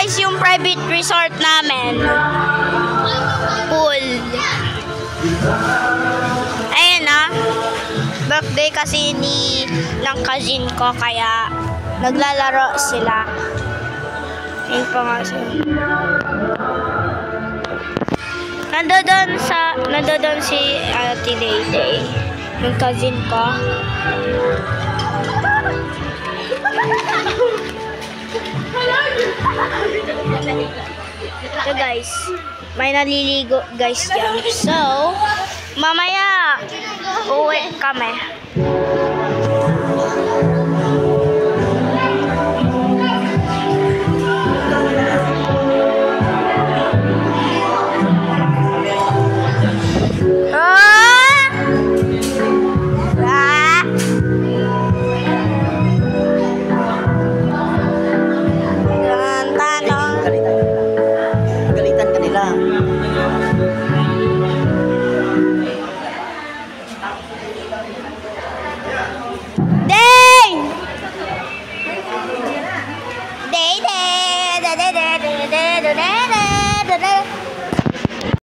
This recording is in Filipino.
guys yung private resort namin. Pool. Ayan ah. Birthday kasi ng cousin ko kaya naglalaro sila. Ayun pa nga sila. Nandoon si Ate Dayday, yung cousin ko. So guys, may naliligo guys dyan. So, mamaya, uwi kami.